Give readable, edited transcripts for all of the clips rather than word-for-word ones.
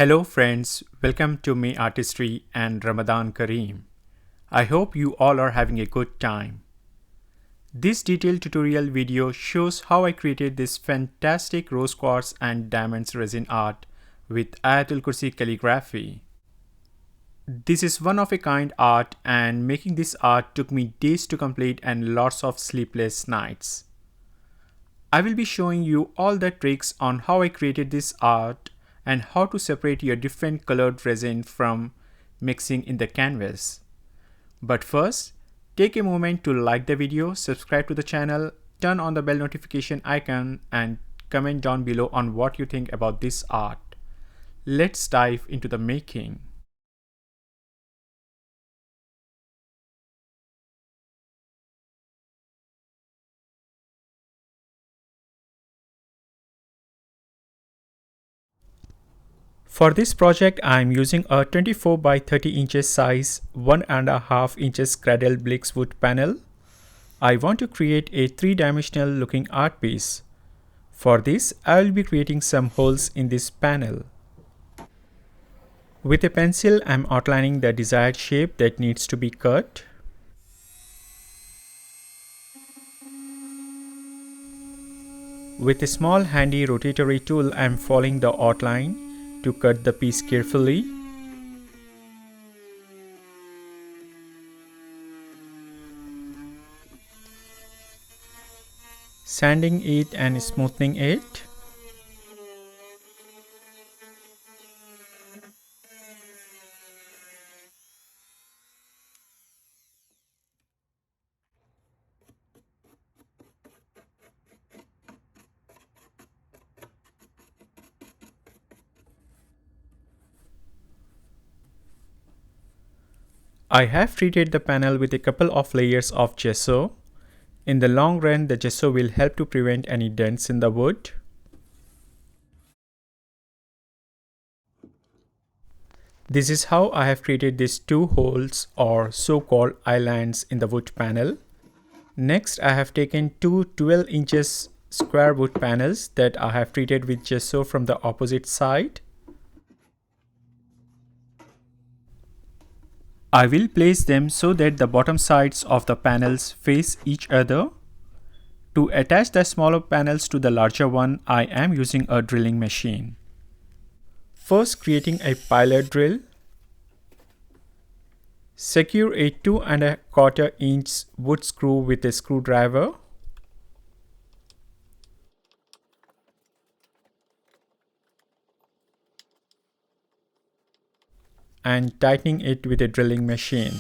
Hello friends, welcome to May Artistry and Ramadan Kareem. I hope you all are having a good time. This detailed tutorial video shows how I created this fantastic rose quartz and diamonds resin art with Ayatul Kursi calligraphy. This is one of a kind art and making this art took me days to complete and lots of sleepless nights. I will be showing you all the tricks on how I created this art and how to separate your different colored resin from mixing in the canvas. But first, take a moment to like the video, subscribe to the channel, turn on the bell notification icon and comment down below on what you think about this art. Let's dive into the making. For this project, I am using a 24 by 30 inches size 1.5 inches cradle bricks wood panel. I want to create a 3-dimensional looking art piece. For this, I will be creating some holes in this panel. With a pencil, I am outlining the desired shape that needs to be cut. With a small handy rotatory tool, I am following the outline to cut the piece carefully. Sanding it and smoothing it. I have treated the panel with a couple of layers of gesso. In the long run, the gesso will help to prevent any dents in the wood. This is how I have created these 2 holes or so-called islands in the wood panel. Next, I have taken 2 12 inches square wood panels that I have treated with gesso from the opposite side. I will place them so that the bottom sides of the panels face each other. To attach the smaller panels to the larger one, I am using a drilling machine. First, creating a pilot drill. Secure a 2.25 inch wood screw with a screwdriver. And tightening it with a drilling machine.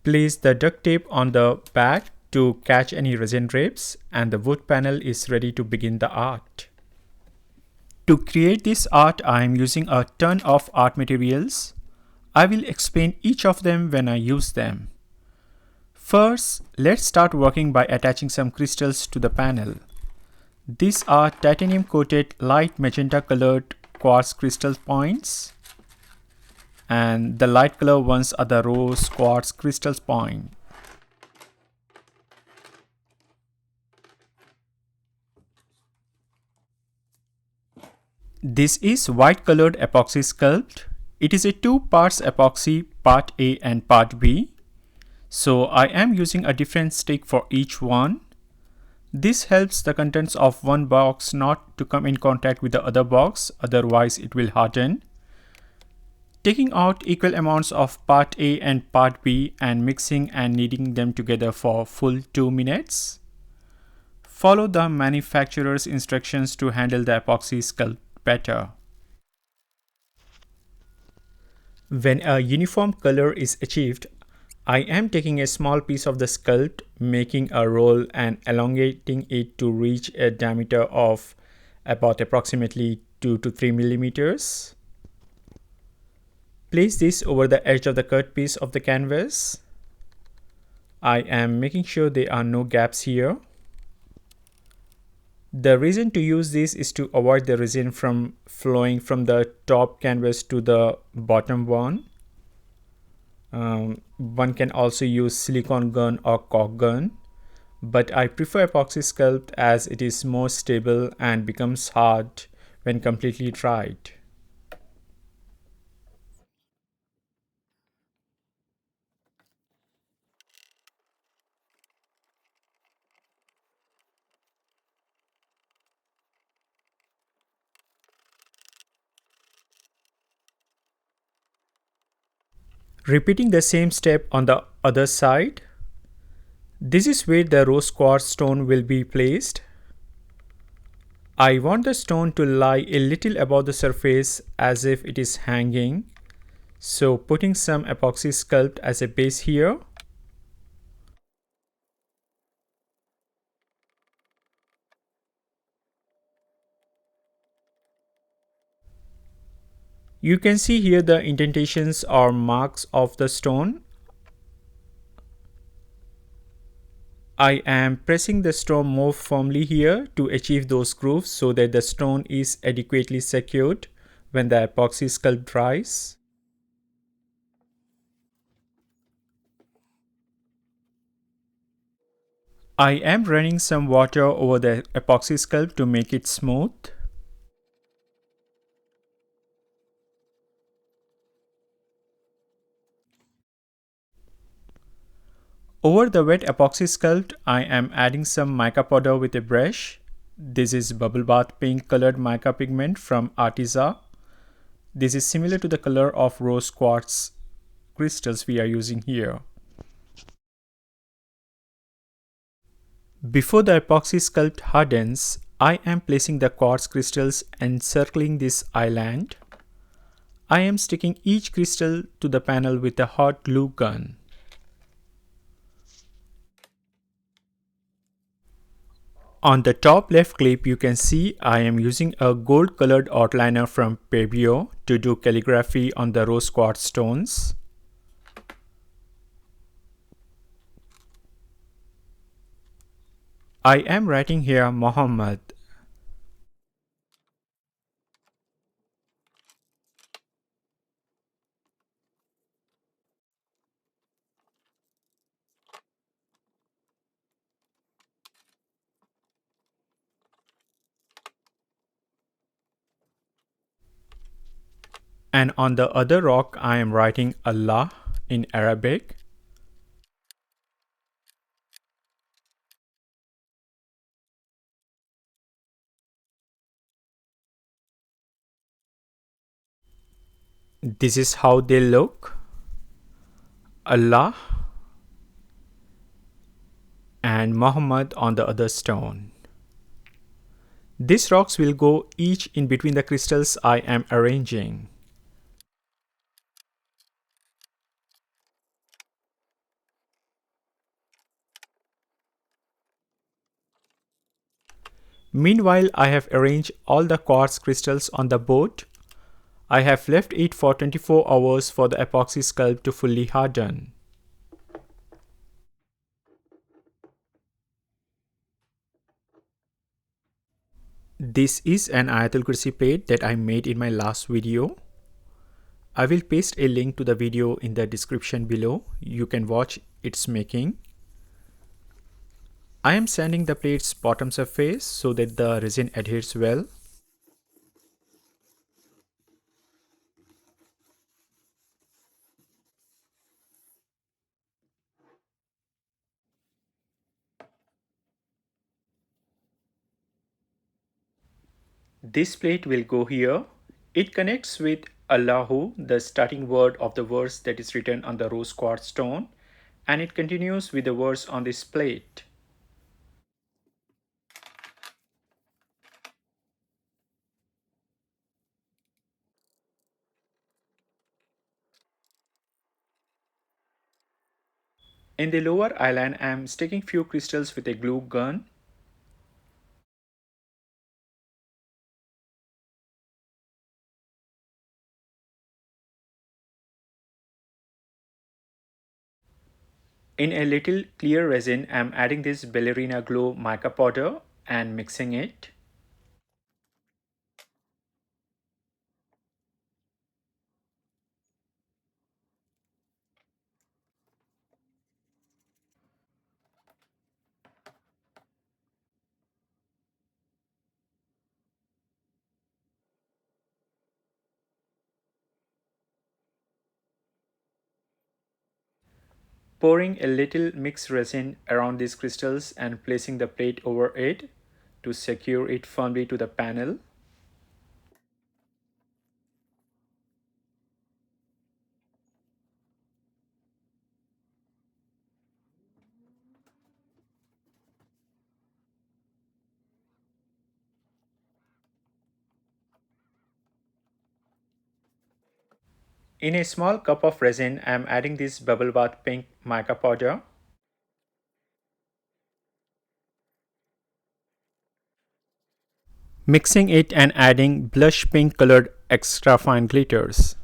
Place the duct tape on the back to catch any resin drips, and the wood panel is ready to begin the art. To create this art, I am using a ton of art materials. I will explain each of them when I use them. First, let's start working by attaching some crystals to the panel. These are titanium coated light magenta colored quartz crystal points, and the light color ones are the rose quartz crystals point. This is white colored epoxy sculpt. It is a 2 parts epoxy, part A and part B. So I am using a different stick for each one. This helps the contents of one box not to come in contact with the other box, otherwise it will harden. Taking out equal amounts of part A and part B and mixing and kneading them together for full 2 minutes. Follow the manufacturer's instructions to handle the epoxy sculpt better. When a uniform color is achieved, I am taking a small piece of the sculpt, making a roll and elongating it to reach a diameter of about approximately 2 to 3 millimeters. Place this over the edge of the cut piece of the canvas. I am making sure there are no gaps here. The reason to use this is to avoid the resin from flowing from the top canvas to the bottom one. One can also use silicone gun or caulk gun, but I prefer epoxy sculpt as it is more stable and becomes hard when completely dried. Repeating the same step on the other side, this is where the rose quartz stone will be placed. I want the stone to lie a little above the surface as if it is hanging. So putting some epoxy sculpt as a base here. You can see here the indentations or marks of the stone. I am pressing the stone more firmly here to achieve those grooves so that the stone is adequately secured when the epoxy sculpt dries. I am running some water over the epoxy sculpt to make it smooth. Over the wet epoxy sculpt, I am adding some mica powder with a brush. This is bubble bath pink colored mica pigment from Artisa. This is similar to the color of rose quartz crystals we are using here. Before the epoxy sculpt hardens, I am placing the quartz crystals encircling this island. I am sticking each crystal to the panel with a hot glue gun. On the top left clip, you can see I am using a gold colored outliner from Pebeo to do calligraphy on the rose quartz stones. I am writing here Muhammad. And on the other rock, I am writing Allah in Arabic. This is how they look. Allah and Muhammad on the other stone. These rocks will go each in between the crystals I am arranging. Meanwhile, I have arranged all the quartz crystals on the board. I have left it for 24 hours for the epoxy sculpt to fully harden. This is an Ayatul Kursi plate that I made in my last video. I will paste a link to the video in the description below. You can watch its making. I am sanding the plate's bottom surface so that the resin adheres well. This plate will go here. It connects with Allahu, the starting word of the verse that is written on the rose quartz stone, and it continues with the verse on this plate. In the lower island, I am sticking few crystals with a glue gun. In a little clear resin, I am adding this ballerina glow mica powder and mixing it. Pouring a little mixed resin around these crystals and placing the plate over it to secure it firmly to the panel. In a small cup of resin, I am adding this bubble bath pink mica powder. Mixing it and adding blush pink colored extra fine glitters.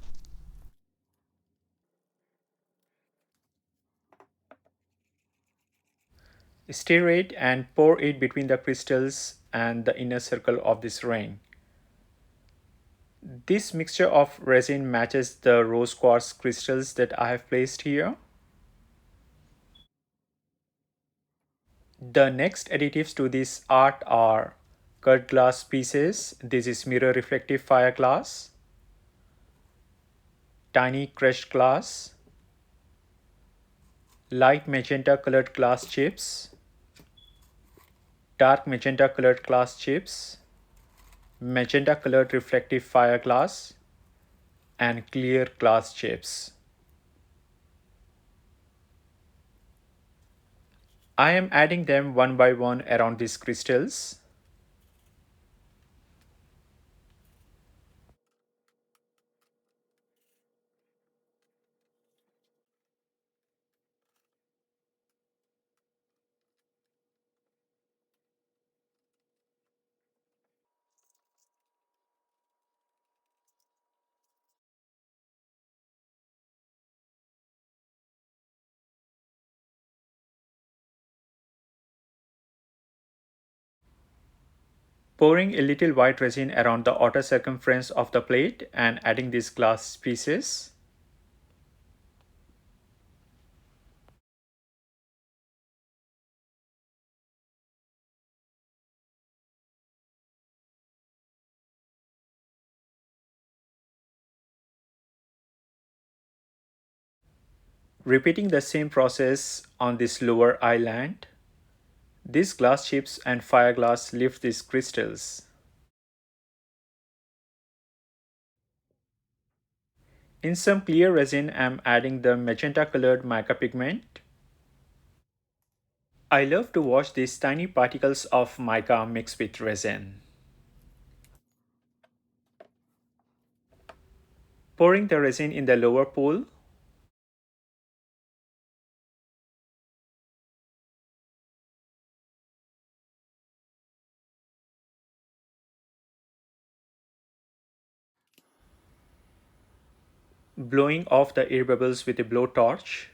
Stir it and pour it between the crystals and the inner circle of this ring. This mixture of resin matches the rose quartz crystals that I have placed here. The next additives to this art are cut glass pieces. This is mirror reflective fire glass, tiny crushed glass, light magenta colored glass chips, dark magenta colored glass chips, magenta colored reflective fire glass, and clear glass chips. I am adding them one by one around these crystals. Pouring a little white resin around the outer circumference of the plate and adding these glass pieces. Repeating the same process on this lower island. These glass chips and fire glass lift these crystals. In some clear resin, I am adding the magenta colored mica pigment. I love to watch these tiny particles of mica mix with resin. Pouring the resin in the lower pool. Blowing off the air bubbles with a blowtorch.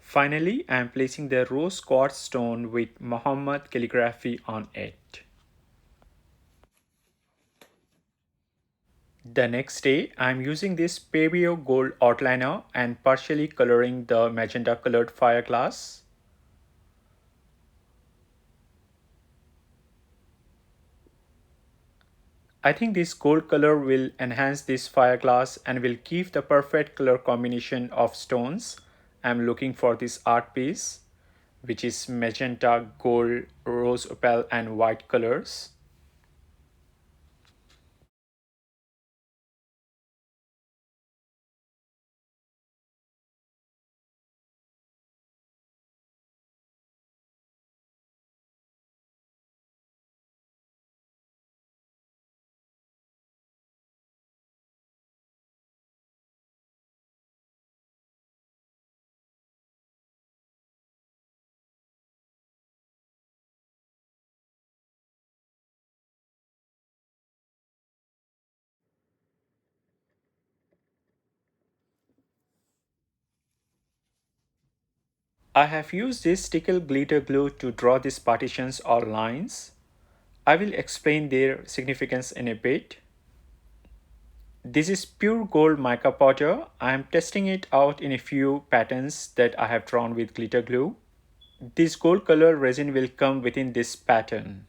Finally, I am placing the rose quartz stone with Muhammad calligraphy on it. The next day, I am using this Pebeo gold outliner and partially coloring the magenta colored fire glass. I think this gold color will enhance this fire glass and will give the perfect color combination of stones I'm looking for this art piece, which is magenta, gold, rose opal and white colors. I have used this stickle glitter glue to draw these partitions or lines. I will explain their significance in a bit. This is pure gold mica powder. I am testing it out in a few patterns that I have drawn with glitter glue. This gold color resin will come within this pattern.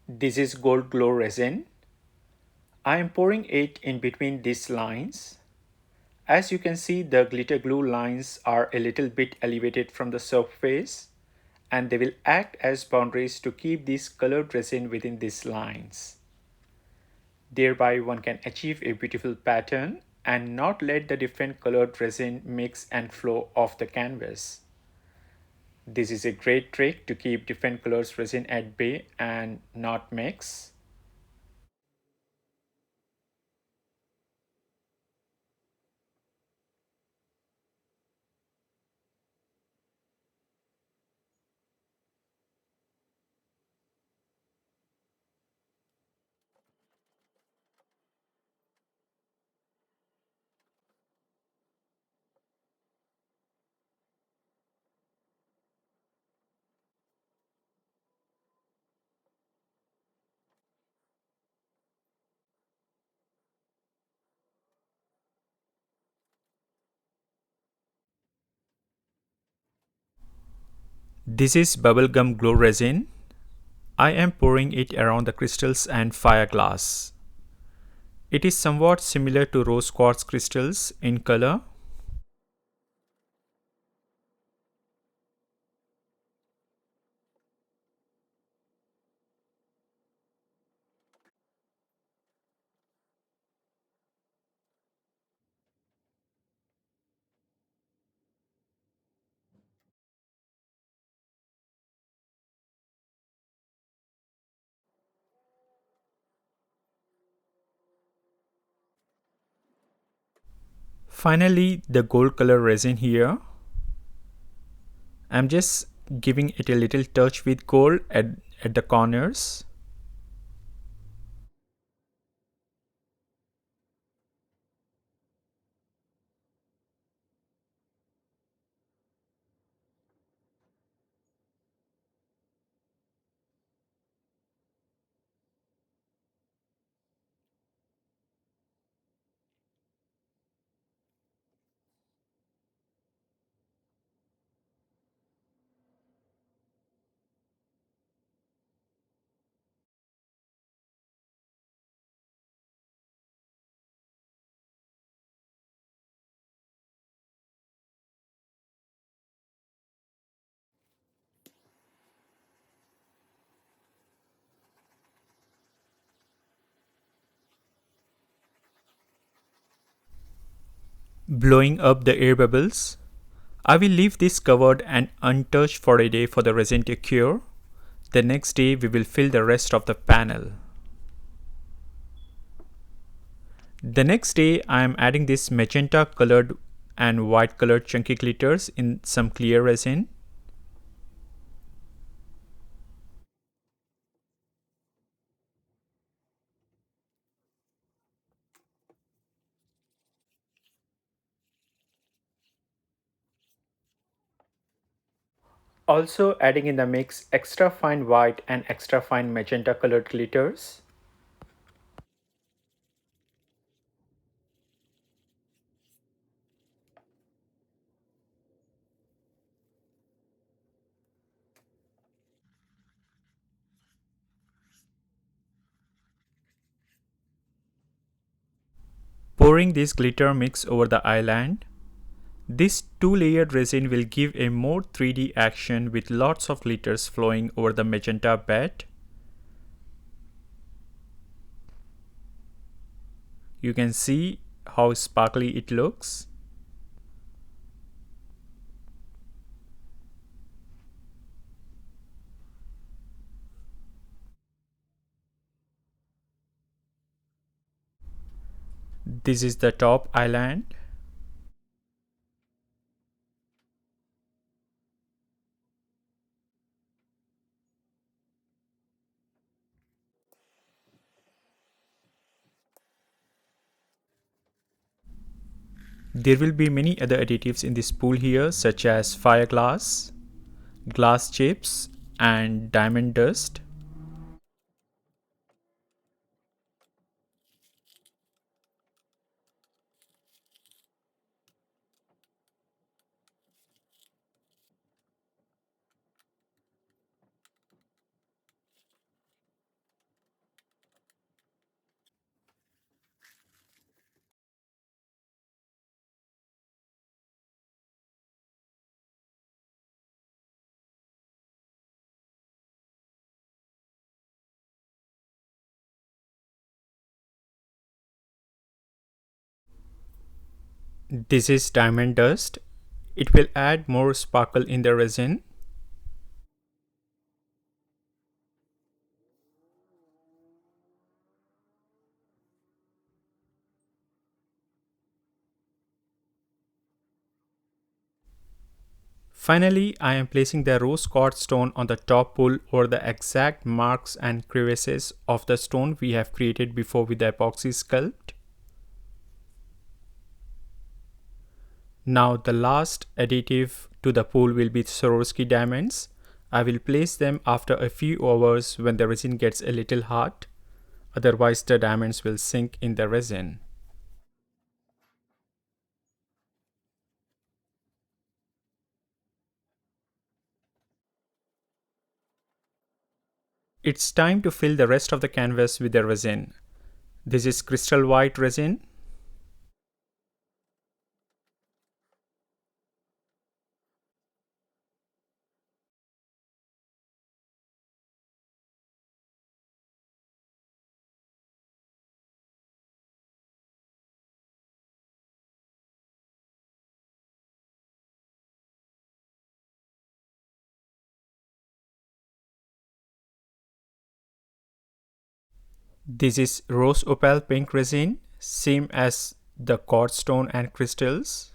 This is gold glow resin. I am pouring it in between these lines. As you can see, the glitter glue lines are a little bit elevated from the surface, and they will act as boundaries to keep this colored resin within these lines. Thereby one can achieve a beautiful pattern and not let the different colored resin mix and flow off the canvas. This is a great trick to keep different colors resin at bay and not mix. This is bubblegum glow resin. I am pouring it around the crystals and fire glass. It is somewhat similar to rose quartz crystals in color. Finally, the gold color resin here. I'm just giving it a little touch with gold at the corners. Blowing up the air bubbles. I will leave this covered and untouched for a day for the resin to cure. The next day we will fill the rest of the panel. The next day I am adding this magenta colored and white colored chunky glitters in some clear resin. Also adding in the mix extra fine white and extra fine magenta colored glitters. Pouring this glitter mix over the island. This two-layered resin will give a more 3D action with lots of glitters flowing over the magenta bed. You can see how sparkly it looks. This is the top island. There will be many other additives in this pool here such as fire glass, glass chips and diamond dust. This is diamond dust. It will add more sparkle in the resin. Finally, I am placing the rose quartz stone on the top pull over the exact marks and crevices of the stone we have created before with the epoxy sculpt. Now the last additive to the pool will be Swarovski diamonds. I will place them after a few hours when the resin gets a little hot. Otherwise the diamonds will sink in the resin. It's time to fill the rest of the canvas with the resin. This is crystal white resin. This is rose opal pink resin, same as the quartz stone and crystals.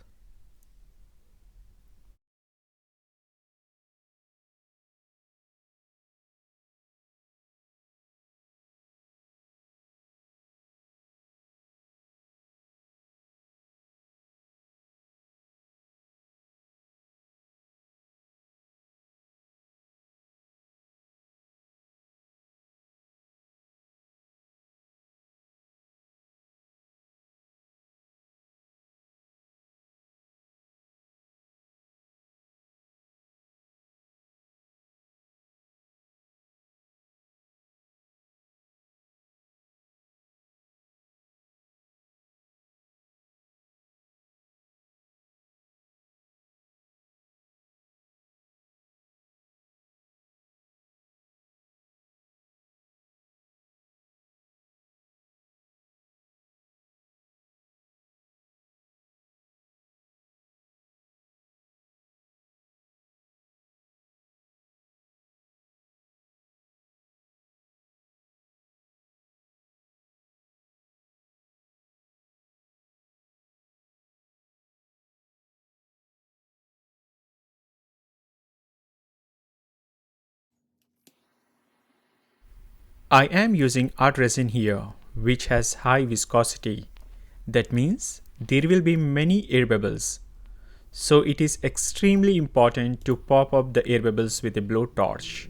I am using art resin here, which has high viscosity. That means there will be many air bubbles. So it is extremely important to pop up the air bubbles with a blowtorch.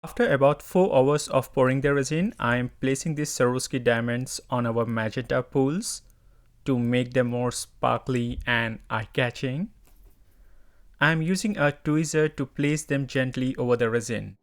After about 4 hours of pouring the resin, I am placing these Swarovski diamonds on our magenta pools to make them more sparkly and eye-catching. I am using a tweezer to place them gently over the resin.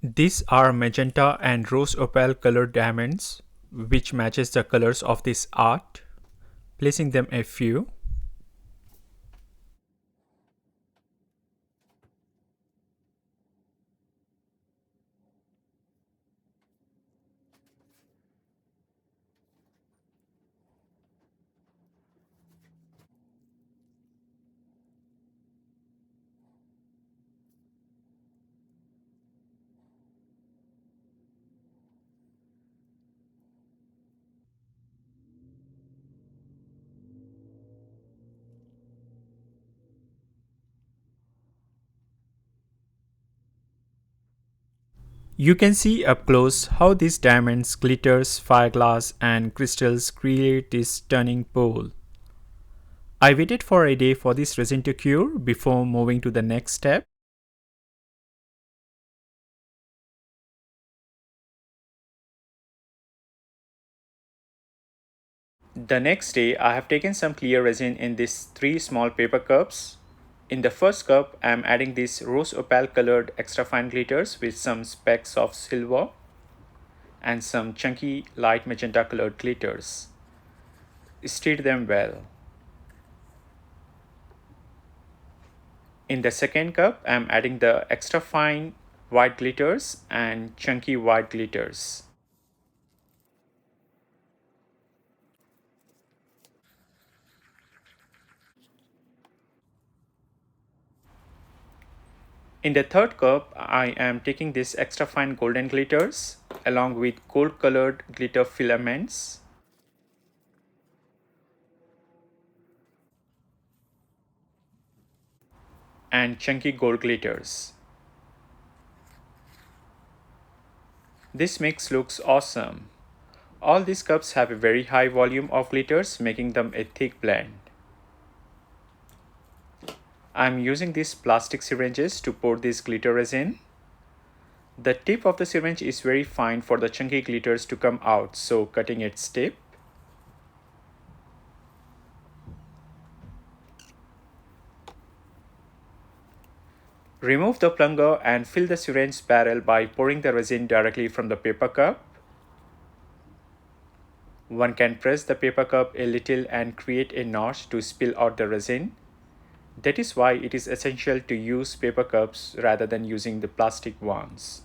These are magenta and rose opal colored diamonds, which matches the colors of this art. Placing them a few. You can see up close how these diamonds, glitters, fireglass and crystals create this stunning pool. I waited for a day for this resin to cure before moving to the next step. The next day, I have taken some clear resin in these 3 small paper cups. In the first cup, I am adding these rose opal colored extra fine glitters with some specks of silver and some chunky light magenta colored glitters. Stir them well. In the second cup, I am adding the extra fine white glitters and chunky white glitters. In the third cup, I am taking these extra fine golden glitters along with gold colored glitter filaments and chunky gold glitters. This mix looks awesome. All these cups have a very high volume of glitters, making them a thick blend. I am using these plastic syringes to pour this glitter resin. The tip of the syringe is very fine for the chunky glitters to come out, so cutting its tip. Remove the plunger and fill the syringe barrel by pouring the resin directly from the paper cup. One can press the paper cup a little and create a notch to spill out the resin. That is why it is essential to use paper cups rather than using the plastic ones.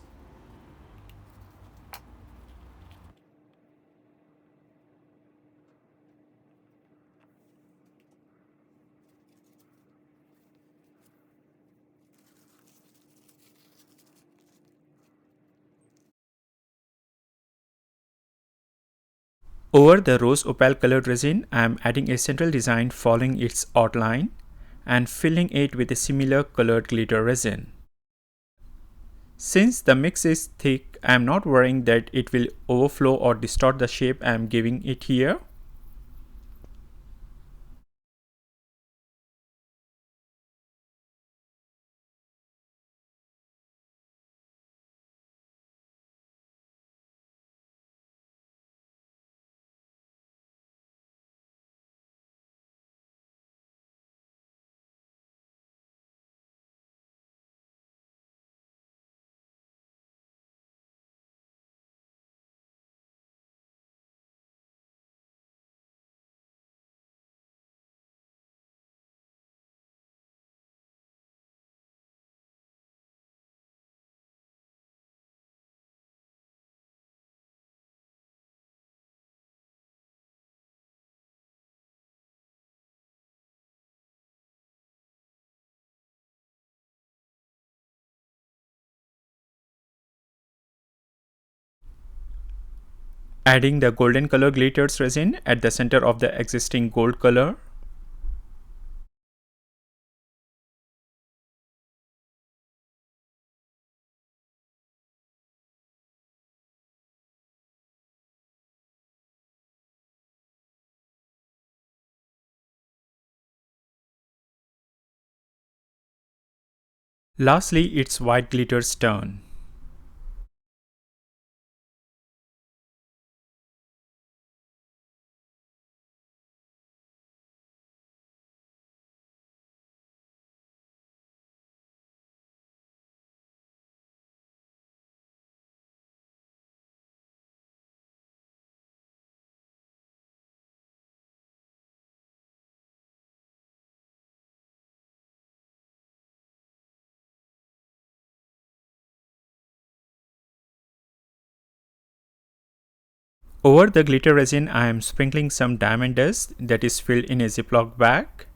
Over the rose opal colored resin, I am adding a central design following its outline and filling it with a similar colored glitter resin. Since the mix is thick, I am not worrying that it will overflow or distort the shape I am giving it here. Adding the golden color glitters resin at the center of the existing gold color. Lastly, its white glitters turn. Over the glitter resin, I am sprinkling some diamond dust that is filled in a Ziploc bag.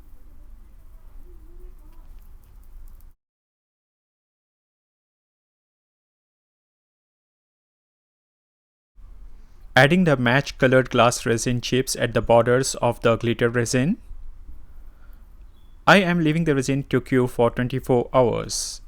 Adding the match colored glass resin chips at the borders of the glitter resin. I am leaving the resin to cure for 24 hours.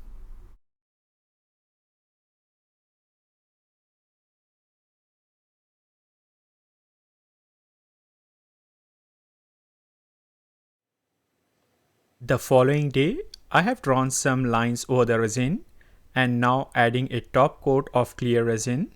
The following day, I have drawn some lines over the resin and now adding a top coat of clear resin.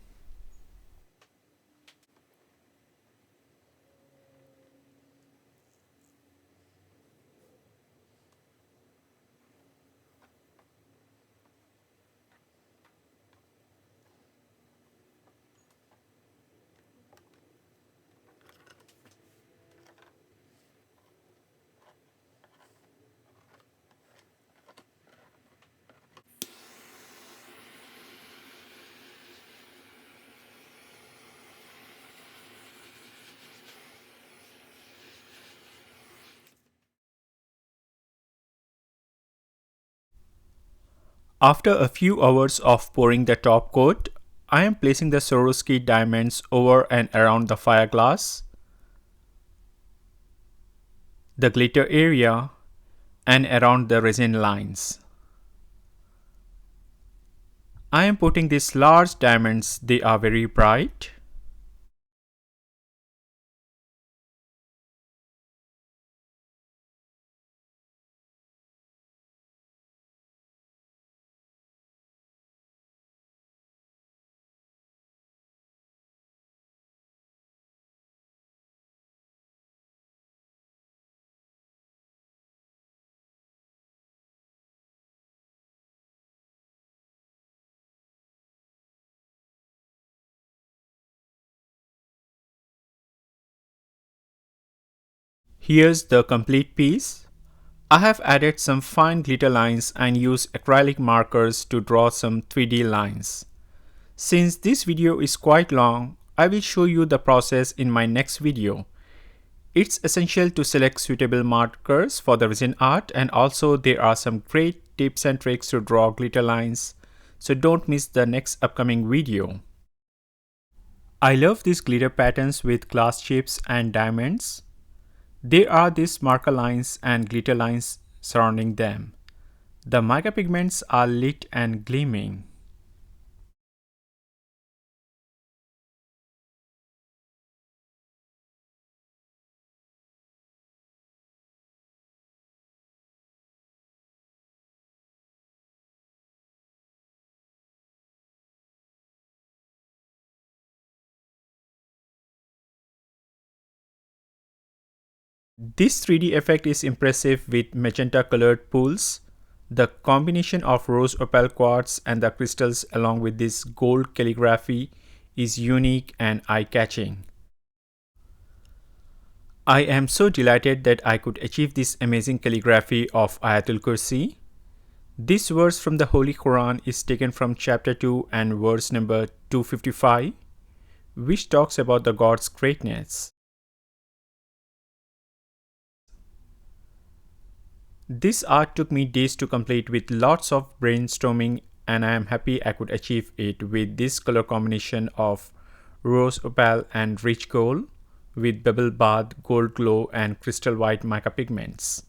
After a few hours of pouring the top coat, I am placing the Swarovski diamonds over and around the fire glass, the glitter area, and around the resin lines. I am putting these large diamonds, they are very bright. Here's the complete piece. I have added some fine glitter lines and used acrylic markers to draw some 3D lines. Since this video is quite long, I will show you the process in my next video. It's essential to select suitable markers for the resin art, and also there are some great tips and tricks to draw glitter lines, so don't miss the next upcoming video. I love these glitter patterns with glass chips and diamonds. There are these marker lines and glitter lines surrounding them. The mica pigments are lit and gleaming. This 3D effect is impressive with magenta colored pools. The combination of rose opal quartz and the crystals along with this gold calligraphy is unique and eye-catching. I am so delighted that I could achieve this amazing calligraphy of Ayatul Kursi. This verse from the Holy Quran is taken from chapter 2 and verse number 255, which talks about the God's greatness. This art took me days to complete with lots of brainstorming, and I am happy I could achieve it with this color combination of rose opal and rich gold with bubble bath, gold glow and crystal white mica pigments.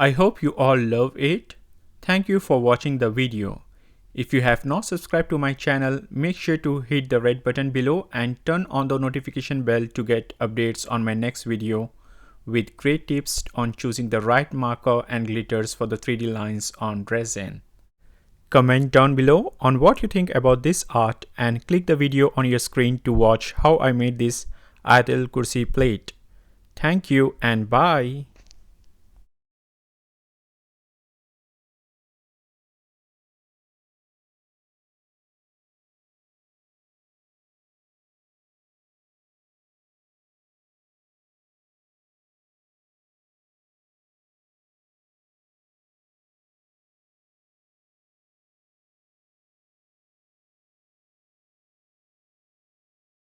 I hope you all love it. Thank you for watching the video. If you have not subscribed to my channel, make sure to hit the red button below and turn on the notification bell to get updates on my next video with great tips on choosing the right marker and glitters for the 3D lines on resin. Comment down below on what you think about this art and click the video on your screen to watch how I made this Ayatul Kursi plate. Thank you and bye.